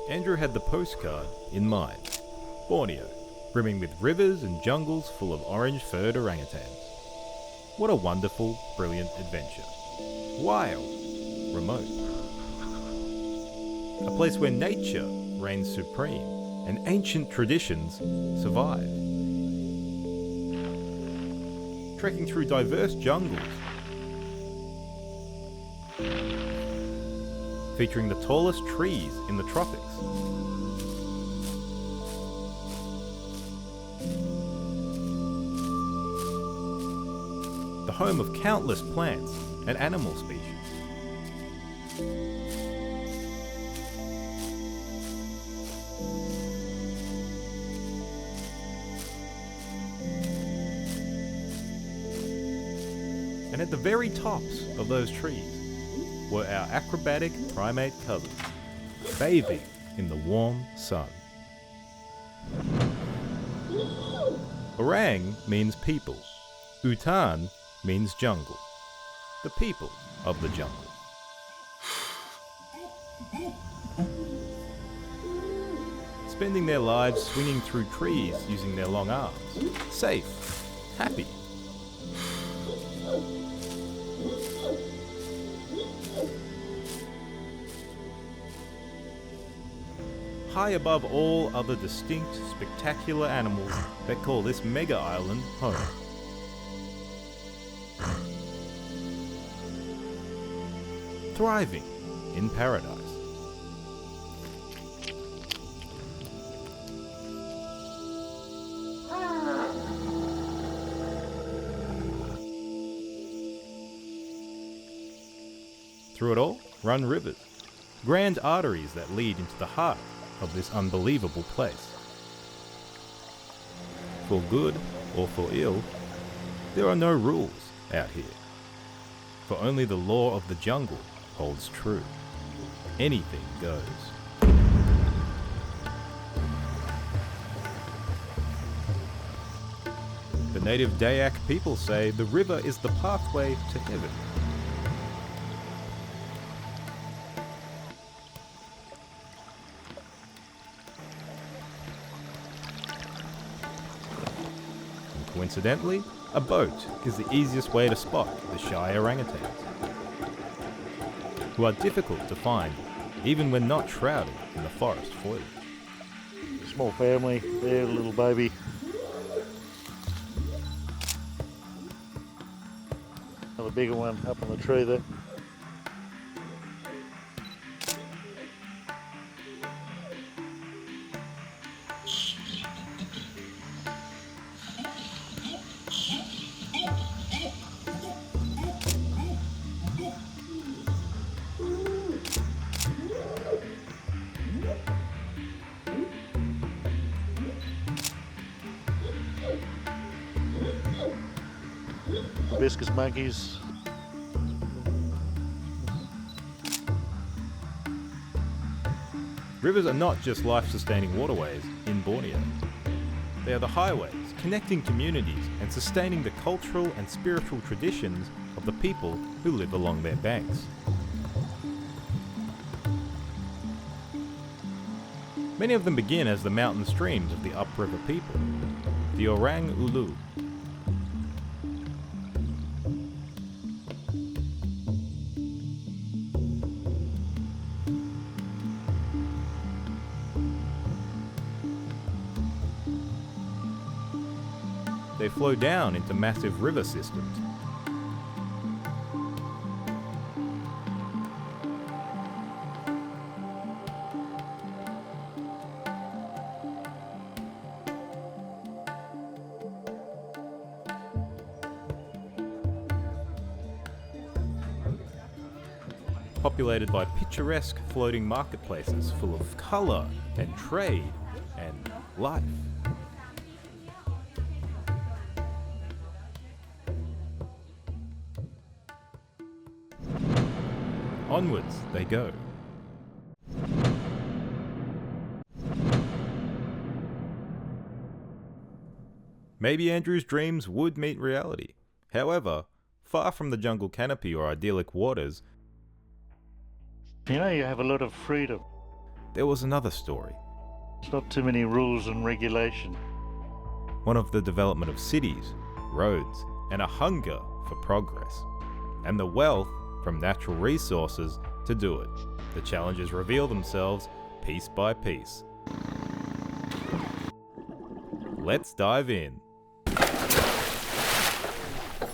Andrew had the postcard in mind. Borneo, brimming with rivers and jungles full of orange-furred orangutans. What a wonderful, brilliant adventure. Wild, remote. A place where nature reigns supreme and ancient traditions survive. Trekking through diverse jungles, featuring the tallest trees in the tropics. The home of countless plants and animal species. And at the very tops of those trees were our acrobatic primate cousins, bathing in the warm sun. Orang means people. Utan means jungle. The people of the jungle. Spending their lives swinging through trees using their long arms. Safe, happy. High above all other distinct, spectacular animals that call this mega island home. Thriving in paradise. Through it all, run rivers, grand arteries that lead into the heart of this unbelievable place. For good or for ill, there are no rules out here. For only the law of the jungle holds true. Anything goes. The native Dayak people say the river is the pathway to heaven. Coincidentally, a boat is the easiest way to spot the shy orangutans, who are difficult to find even when not shrouded in the forest foliage. Small family, there, little baby. Another bigger one up on the tree there. Hibiscus monkeys. Rivers are not just life-sustaining waterways in Borneo. They are the highways connecting communities and sustaining the cultural and spiritual traditions of the people who live along their banks. Many of them begin as the mountain streams of the upriver people, the Orang Ulu. They flow down into massive river systems. Populated by picturesque floating marketplaces full of colour and trade and life. Onwards they go. Maybe Andrew's dreams would meet reality. However, far from the jungle canopy or idyllic waters, You know, you have a lot of freedom. there was another story. There's not too many rules and regulation. One of the development of cities, roads, and a hunger for progress, and the wealth from natural resources to do it. The challenges reveal themselves piece by piece. Let's dive in.